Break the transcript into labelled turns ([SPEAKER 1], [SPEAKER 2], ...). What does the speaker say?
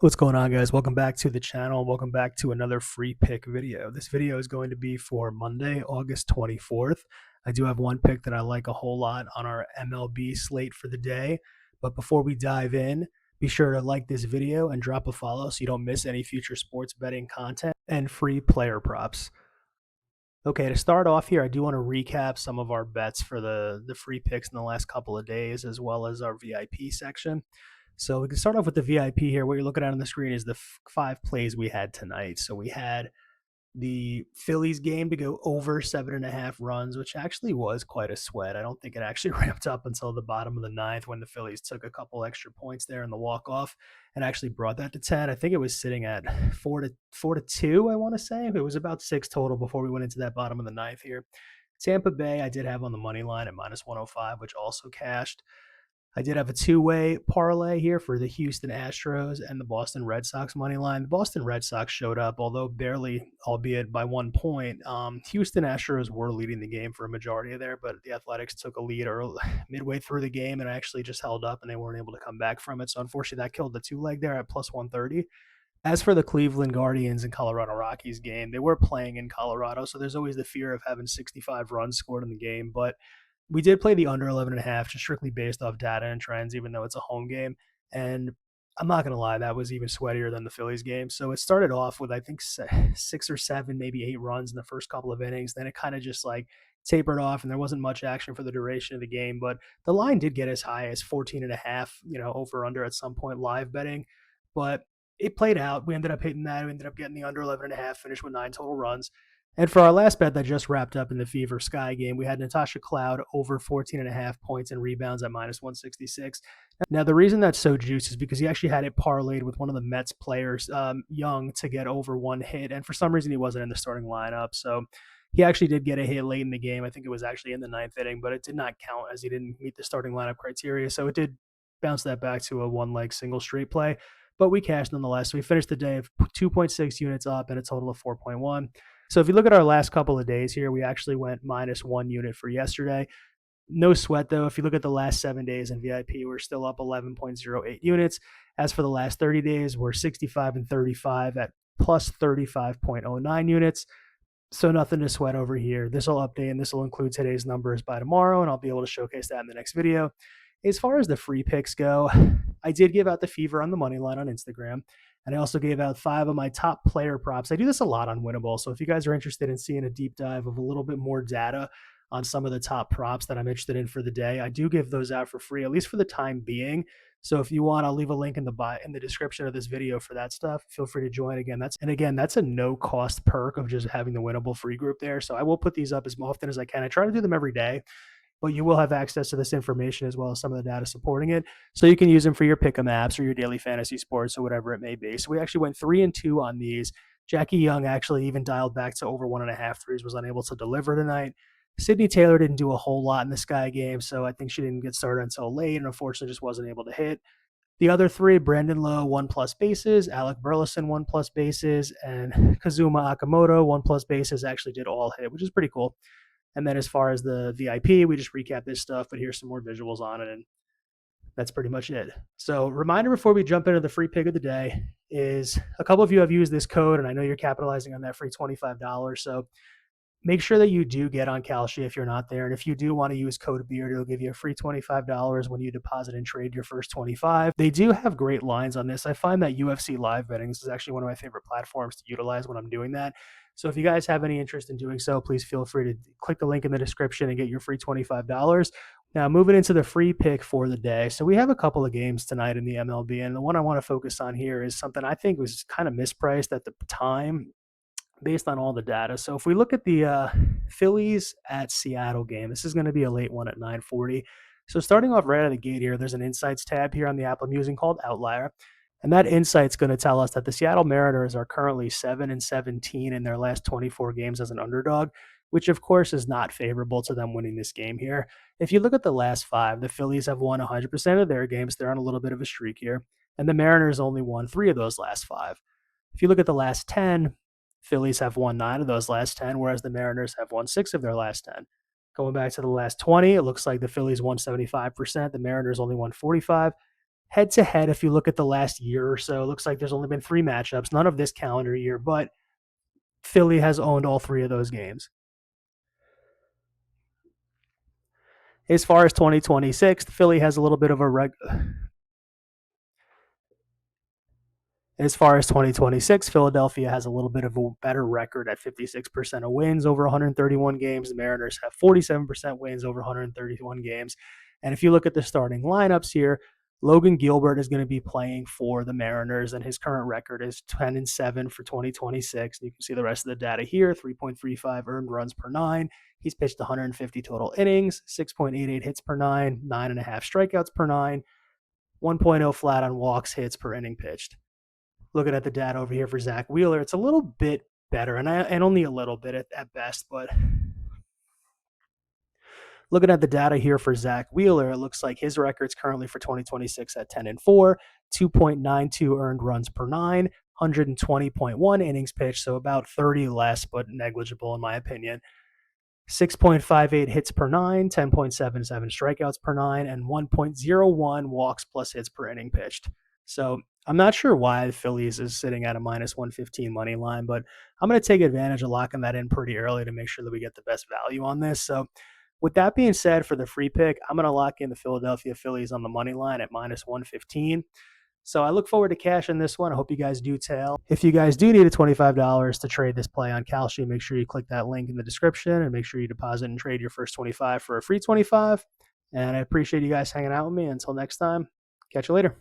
[SPEAKER 1] What's going on, guys? Welcome back to the channel. Welcome back to another free pick video. This video is going to be for Monday, August 24th. I do have one pick that I like a whole lot on our MLB slate for the day. But before we dive in, be sure to like this video and drop a follow so you don't miss any future sports betting content and free player props. Okay, to start off here, I do want to recap some of our bets for the free picks in the last couple of days, as well as our VIP section. So we can start off with the VIP here. What you're looking at on the screen is the five plays we had tonight. So we had the Phillies game to go over 7.5 runs, which actually was quite a sweat. I don't think it actually ramped up until the bottom of the ninth when the Phillies took a couple extra points there in the walk off and actually brought that to 10. I think it was sitting at 4-2. I want to say it was about six total before we went into that bottom of the ninth here. Tampa Bay, I did have on the money line at minus 105, which also cashed. I did have a two-way parlay here for the Houston Astros and the Boston Red Sox money line. The Boston Red Sox showed up, although barely, albeit by 1 point. Houston Astros were leading the game for a majority of there, but the Athletics took a lead early, midway through the game and actually just held up, and they weren't able to come back from it. So unfortunately, that killed the two-leg there at plus 130. As for the Cleveland Guardians and Colorado Rockies game, they were playing in Colorado, so there's always the fear of having 65 runs scored in the game, but we did play the under 11.5 just strictly based off data and trends, even though it's a home game. And I'm not going to lie, that was even sweatier than the Phillies game. So it started off with, I think, 6 or 7, maybe 8 runs in the first couple of innings. Then it kind of just like tapered off and there wasn't much action for the duration of the game. But the line did get as high as 14.5, over under at some point live betting. But it played out. We ended up hitting that. We ended up getting the under 11.5, finished with 9 total runs. And for our last bet that just wrapped up in the Fever Sky game, we had Natasha Cloud over 14.5 points and rebounds at minus 166. Now, the reason that's so juicy is because he actually had it parlayed with one of the Mets players, Young, to get over one hit. And for some reason, he wasn't in the starting lineup. So he actually did get a hit late in the game. I think it was actually in the ninth inning, but it did not count as he didn't meet the starting lineup criteria. So it did bounce that back to a one leg single straight play. But we cashed nonetheless. So we finished the day of 2.6 units up and a total of 4.1. So if you look at our last couple of days here, we actually went minus 1 unit for yesterday. No sweat though. If you look at the last 7 days in VIP, we're still up 11.08 units. As for the last 30 days, we're 65 and 35 at plus 35.09 units. So nothing to sweat over here. This will update and this will include today's numbers by tomorrow, and I'll be able to showcase that in the next video. As far as the free picks go, I did give out the Fever on the money line on Instagram. And I also gave out 5 of my top player props. I do this a lot on Winnable. So if you guys are interested in seeing a deep dive of a little bit more data on some of the top props that I'm interested in for the day, I do give those out for free, at least for the time being. So if you want, I'll leave a link in the description of this video for that stuff. Feel free to join. That's a no cost perk of just having the Winnable free group there. So I will put these up as often as I can. I try to do them every day, but you will have access to this information as well as some of the data supporting it. So you can use them for your pick'em apps or your daily fantasy sports or whatever it may be. So we actually went 3-2 on these. Jackie Young actually even dialed back to over 1.5 threes, was unable to deliver tonight. Sydney Taylor didn't do a whole lot in the Sky game, so I think she didn't get started until late and unfortunately just wasn't able to hit. The other three, Brandon Lowe, 1+ bases, Alec Burleson, 1+ bases, and Kazuma Akamoto, 1+ bases, actually did all hit, which is pretty cool. And then as far as the VIP, we just recap this stuff, but here's some more visuals on it, and that's pretty much it. So reminder before we jump into the free pick of the day is a couple of you have used this code, and I know you're capitalizing on that free $25. So make sure that you do get on Kalshi if you're not there. And if you do want to use code BEARD, it'll give you a free $25 when you deposit and trade your first 25. They do have great lines on this. I find that UFC live betting is actually one of my favorite platforms to utilize when I'm doing that. So if you guys have any interest in doing so, please feel free to click the link in the description and get your free $25. Now, moving into the free pick for the day. So we have a couple of games tonight in the MLB, and the one I want to focus on here is something I think was kind of mispriced at the time based on all the data. So if we look at the Phillies at Seattle game, this is going to be a late one at 9:40. So starting off right out of the gate here, there's an insights tab here on the app I'm using called Outlier. And that insight's going to tell us that the Seattle Mariners are currently 7-17 in their last 24 games as an underdog, which of course is not favorable to them winning this game here. If you look at the last 5, the Phillies have won 100% of their games. They're on a little bit of a streak here. And the Mariners only won 3 of those last 5. If you look at the last 10, Phillies have won 9 of those last 10, whereas the Mariners have won 6 of their last 10. Going back to the last 20, it looks like the Phillies won 75%. The Mariners only won 45. Head to head, if you look at the last year or so, it looks like there's only been 3 matchups, none of this calendar year, but Philly has owned all 3 of those games. As far as 2026, Philly has a little bit of a As far as 2026, Philadelphia has a little bit of a better record at 56% of wins over 131 games. The Mariners have 47% wins over 131 games. And if you look at the starting lineups here, Logan Gilbert is going to be playing for the Mariners, and his current record is 10-7 for 2026. You can see the rest of the data here: 3.35 earned runs per nine. He's pitched 150 total innings, 6.88 hits per nine, 9.5 strikeouts per nine, 1.0 flat on walks, hits per inning pitched. Looking at the data over here for Zack Wheeler, it's a little bit better, and only a little bit at best. But looking at the data here for Zack Wheeler, it looks like his record's currently for 2026 at 10-4, 2.92 earned runs per nine, 120.1 innings pitched, so about 30 less, but negligible in my opinion. 6.58 hits per nine, 10.77 strikeouts per nine, and 1.01 walks plus hits per inning pitched. So I'm not sure why the Phillies is sitting at a minus 115 money line, but I'm going to take advantage of locking that in pretty early to make sure that we get the best value on this. So with that being said, for the free pick, I'm going to lock in the Philadelphia Phillies on the money line at minus 115. So I look forward to cashing this one. I hope you guys do tail. If you guys do need a $25 to trade this play on Kalshi, make sure you click that link in the description and make sure you deposit and trade your first 25 for a free 25. And I appreciate you guys hanging out with me. Until next time, catch you later.